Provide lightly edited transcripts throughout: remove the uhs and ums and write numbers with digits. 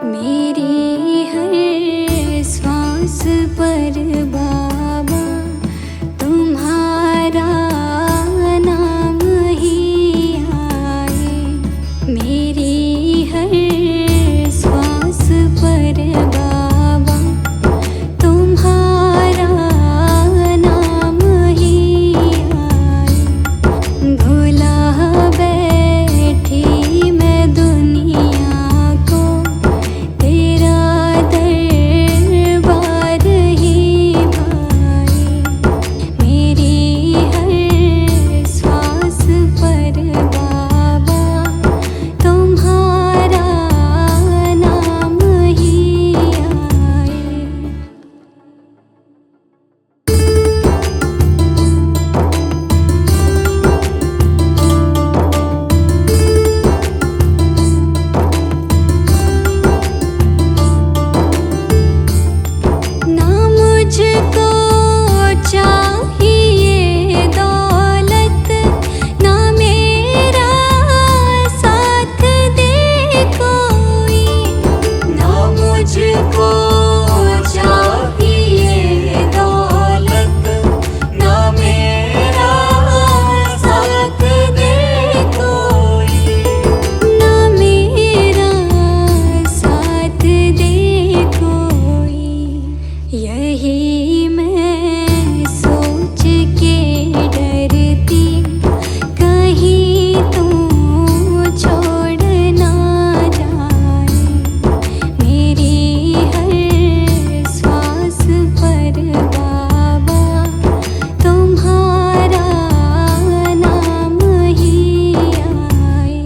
मेरी हर श्वास पर बाबा तुम्हारा नाम ही आए। मेरी हर श्वास पर बाबा तुम्हारा नाम ही आए। भुला बैठी मैं दुनिया को, तेरा दरबार ही भाए। मेरी हर श्वास पर बाबा तुम्हारा नाम ही आए। ना मुझको चाहिए दौलत, ना मेरा साथ दे कोई। ना मुझको चाहिए दौलत, ना मेरा साथ दे कोई। ना मेरा साथ दे कोई। यही मैं सोच के डरती, कहीं तू छोड़ ना जाए। मेरी हर श्वास पर बाबा तुम्हारा नाम ही आए।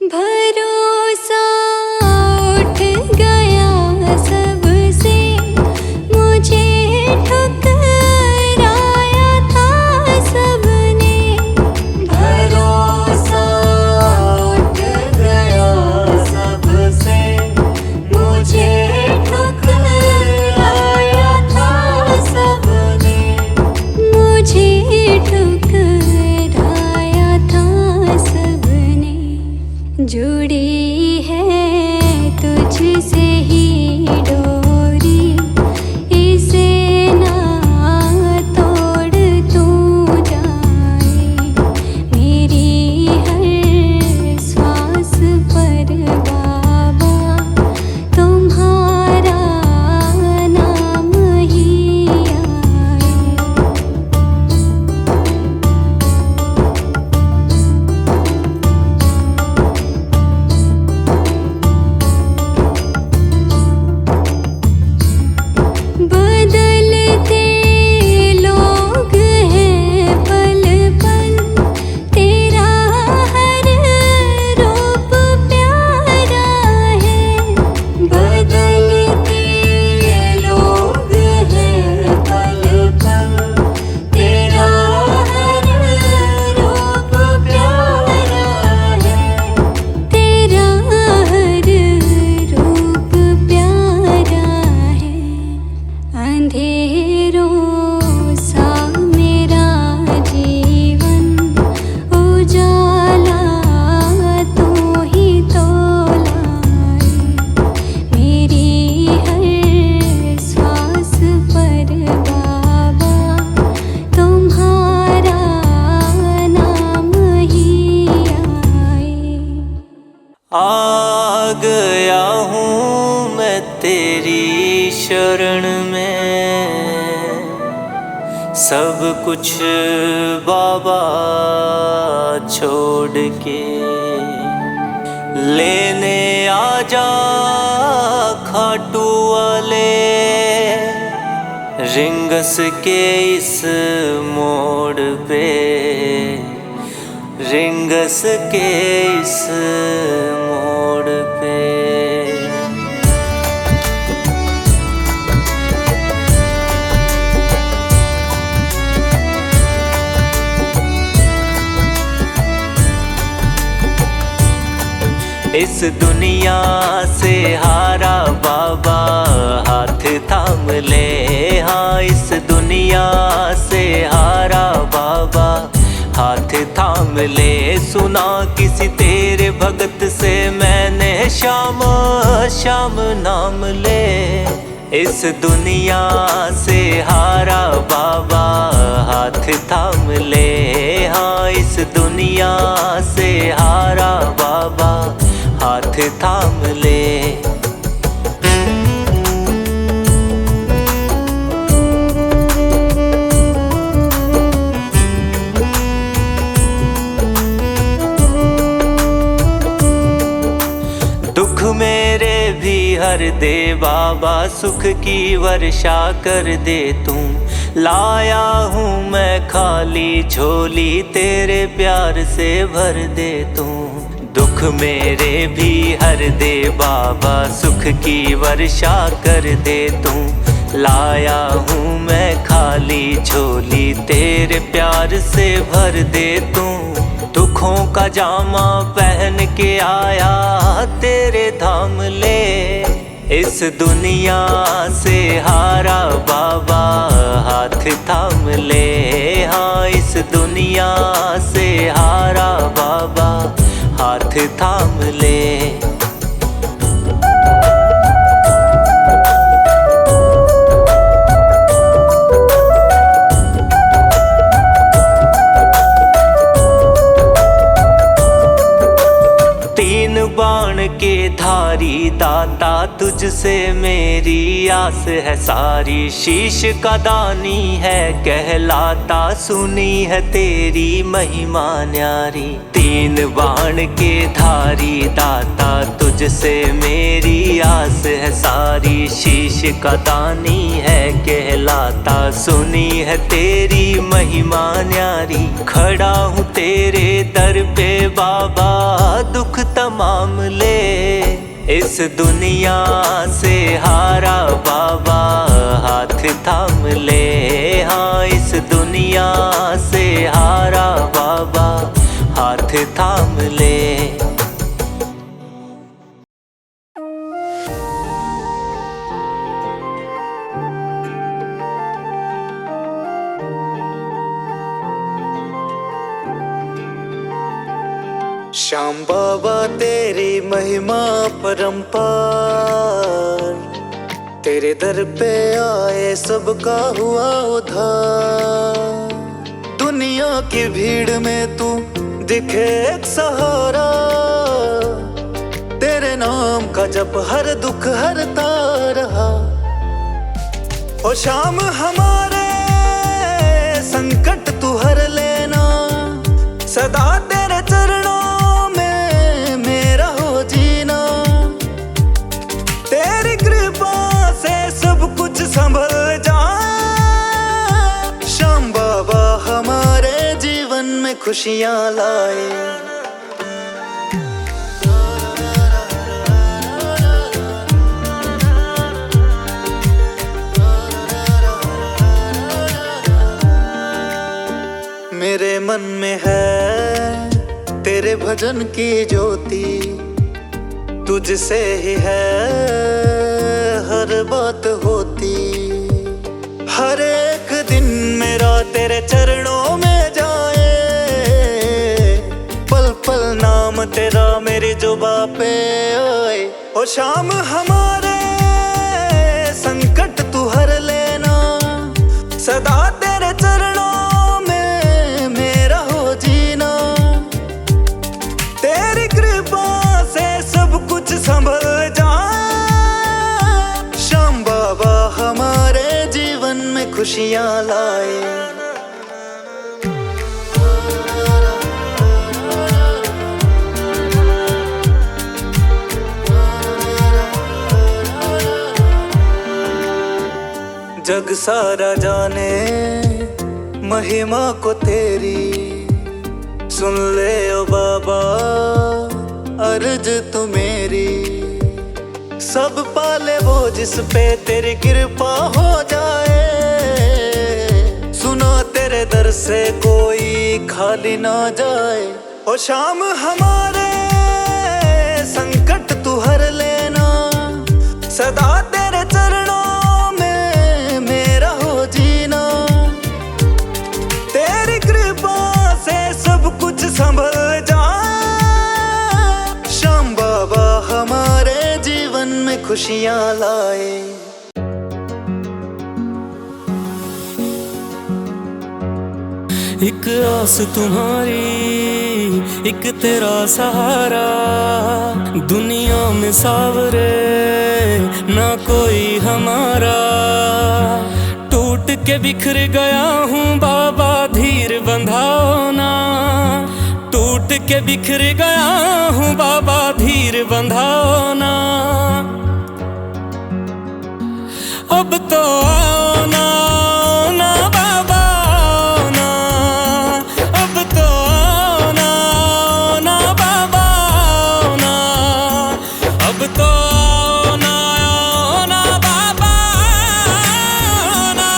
भरोसा उठ गया सबसे, मुझे ठुकराया था सबने। भरोसा उठ गया सबसे, मुझे ठुकराया था सबने। मुझे ठुकराया था सबने। जुड़ी है तुझसे ही डोरी, इसे ना तोड़ तू जाए। मेरी हर श्वास पर बाबा तुम्हारा नाम ही आए। बदलते लोग हैं पल पल, तेरा हर रूप प्यारा है। बदलते लोग हैं पल पल, तेरा हर रूप प्यारा है। तेरा हर रूप प्यारा है। अंधेरों सा मेरा जीवन उजाला तू ही तो लाए। मेरी हर श्वास पर बाबा तुम्हारा नाम ही आए। आ गया हूँ मैं तेरी शरण में, सब कुछ बाबा छोड़ के। लेने आजा खाटू वाले, रिंगस के इस मोड़ पे, रिंगस के इस मोड़ पे। इस दुनिया से हारा बाबा हाथ थाम ले। हाँ, इस दुनिया से हारा बाबा हाथ थाम ले। सुना किसी तेरे भगत से मैंने श्याम श्याम नाम ले। इस दुनिया से हारा बाबा हाथ थाम ले। हाँ, इस दुनिया से हारा बाबा हाथ थाम ले। दुख मेरे भी हर दे बाबा, सुख की वर्षा कर दे तू। लाया हूँ मैं खाली झोली, तेरे प्यार से भर दे तू। दुख मेरे भी हर दे बाबा, सुख की वर्षा कर दे तू। लाया हूँ मैं खाली झोली, तेरे प्यार से भर दे तू। दुखों का जामा पहन के आया तेरे धाम ले। इस दुनिया से हारा बाबा हाथ थाम ले। हाँ, इस दुनिया से हारा बाबा हाथ थाम ले। बाण के धारी दाता, तुझसे मेरी आस है सारी। शीश का दानी है कहलाता, सुनी है तेरी महिमा न्यारी। तीन बाण के धारी दाता, तुझसे मेरी आस है सारी। शीश का दानी है कहलाता, सुनी है तेरी महिमा न्यारी। खड़ा हूँ तेरे दर पे बाबा, दुख तमाम ले। इस दुनिया से हारा बाबा हाथ थाम ले। हाँ, इस दुनिया से हारा बाबा हाथ थाम ले। श्याम बाबा तेरी महिमा परंपार, तेरे दर पे आए सबका हुआ उद्धार। दुनिया की भीड़ में तू दिखे एक सहारा, तेरे नाम का जप हर दुख हरता रहा। ओ श्याम हमारे संकट तू हर लेना, सदा तेरे चरणों संभल जाए। श्याम बाबा हमारे जीवन में खुशियाँ लाए। मेरे मन में है तेरे भजन की ज्योति, तुझसे ही है हर बात होती। हर एक दिन मेरा तेरे चरणों में जाए, पल पल नाम तेरा मेरी जुबा पे आए। ओ श्याम हमारे संकट तू हर लेना, सदा तेरे चरणों में मेरा हो जीना। तेरी कृपा से सब कुछ संभल जाए। श्याम बाबा हमारे जीवन में खुशियाँ लाए। जग सारा जाने महिमा को तेरी, सुन ले ओ बाबा अर्ज तू मेरी। सब पाले वो जिस पे तेरी कृपा हो जाए, सुना तेरे दर से कोई खाली ना जाए। ओ श्याम हमारे संग खुशियां लाए। एक आस तुम्हारी, एक तेरा सहारा, दुनिया में सावरे ना कोई हमारा। टूट के बिखर गया हूँ बाबा, धीर बंधाओ ना। टूट के बिखर गया हूँ बाबा, धीर बंधाओ ना। अब तो आओ ना, आओ ना बाबा, आओ ना। अब तो आओ ना, आओ ना बाबा, आओ ना। अब तो आओ ना, आओ ना बाबा, आओ ना।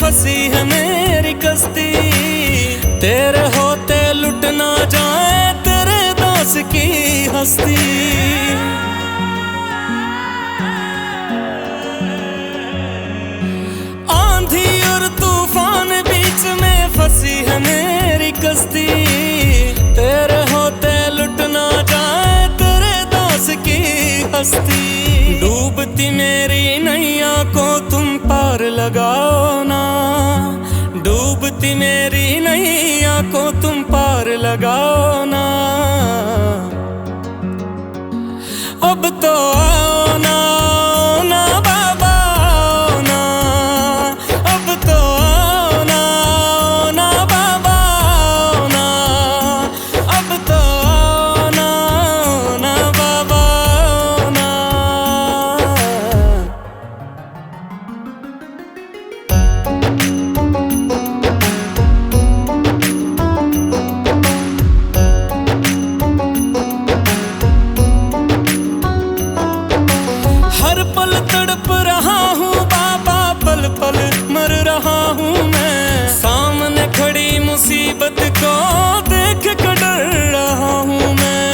फंसी है मेरी कश्ती, तेरे होते लुट ना जाए तेरे दोस्त की हस्ती। आंधी और तूफान बीच में फंसी है मेरी कश्ती, तेरे होते लुट ना जाए तेरे दोस्त की हस्ती। डूबती मेरी नैया को तुम पार लगाओ ना। डूबती मेरी नैया को तुम पार लगाओ ना। अब तो आओ ना, आओ ना बाबा, आओ ना। अब तो आओ ना, आओ ना बाबा, आओ ना। अब तो आओ ना, आओ ना बाबा, आओ ना। हर पल तड़प रहा हूँ बाबा, पल पल मर रहा हूँ मैं। सामने खड़ी मुसीबत को देख कर डर रहा हूँ मैं।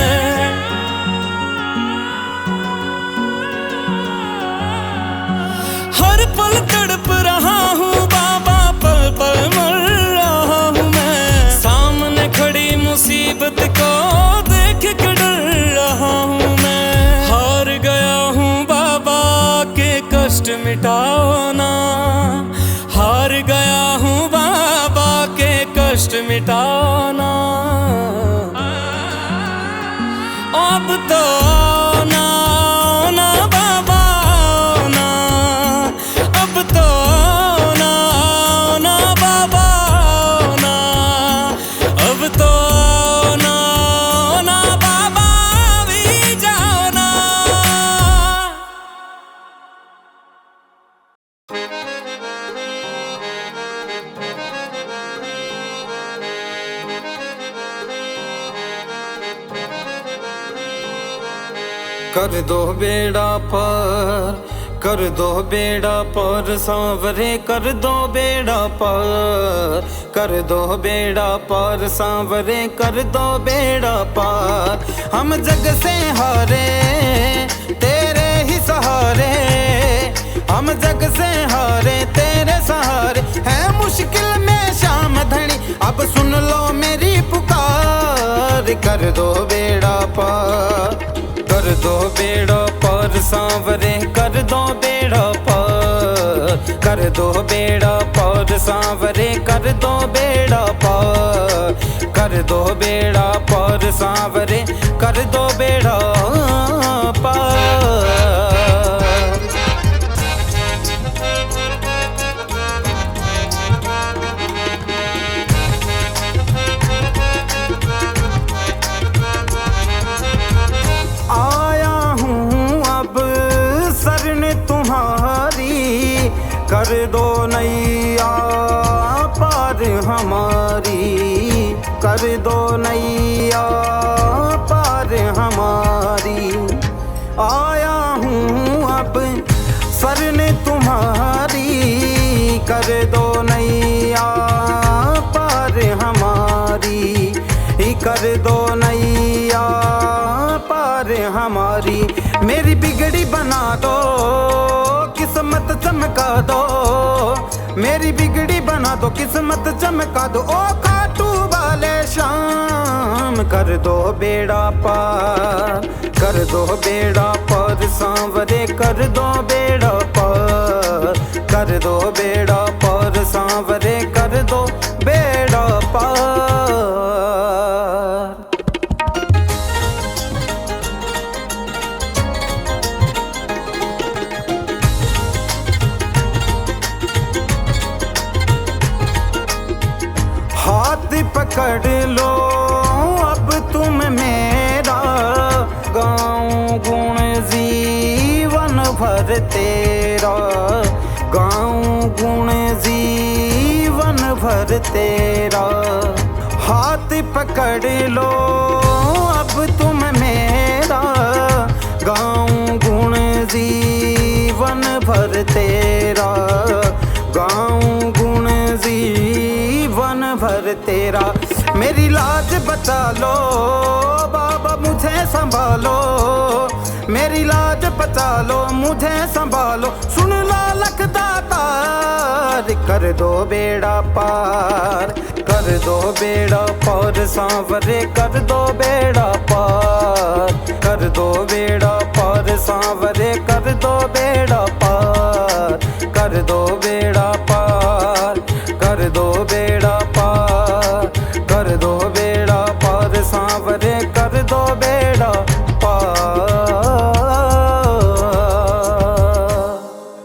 हर पल तड़प रहा हूँ बाबा, पल पल मर रहा हूँ मैं। सामने खड़ी मुसीबत को देख कर डर रहा हूँ मैं। हार गया हूँ बाबा के कष्ट मिटाओ ना। हार गया हूँ बाबा के कष्ट मिटाओ ना। अब तो आओ ना, आओ ना बाबा, आओ ना। अब तो आओ ना, आओ ना बाबा, आओ ना। अब तो आओ ना, आओ ना बाबा, भी जाओ ना। कर दो बेड़ा पार, कर दो बेड़ा पार सांवरे, कर दो बेड़ा पार। कर दो बेड़ा पार सांवरे, कर दो बेड़ा पार। हम जग से हारे तेरे ही सहारे, हम जग से हारे तेरे सहारे। है मुश्किल में शाम धनी, अब सुन लो मेरी पुकार। कर दो बेड़ा पार, कर दो बेड़ा पार सांवरे, कर दो बेड़ा पार। कर दो बेड़ा पार सांवरे, कर दो बेड़ा पार। कर दो बेड़ा पार सांवरे, कर दो बेड़ा पार। आया हूँ अब शरण तुम्हारी, कर दो नैया पार हमारी। कर दो नैया पार हमारी। आया हूँ अब शरण कर दो नैया पार हमारी, ही कर दो नैया पार हमारी। मेरी बिगड़ी बना दो किस्मत चमका दो, मेरी बिगड़ी बना दो किस्मत चमका दो। ओ खाटू वाले शाम कर दो बेड़ा पार, कर दो बेड़ा पार सांवरे, कर दो बेड़ा पार, कर दो बेड़ा पार सांवरे, कर दो बेड़ा पार। हाथ पकड़ लो अब तुम मेरा, गाऊं गुण जीवन भर तेरा, गाऊं गुण जीवन भर तेरा। हाथ पकड़ लो अब तुम मेरा, गाऊं गुण जीवन भर तेरा, गाऊं गुण जीवन भर तेरा। मेरी लाज बचा लो बाबा मुझे संभालो, मेरी लाज बचा लो मुझे संभालो। सुन लो लखदातार, कर दो बेड़ा पार, कर दो बेड़ा पार सांवरे, कर दो बेड़ा पार, कर दो बेड़ा पार सांवरे, कर दो बेड़ा पार, कर दो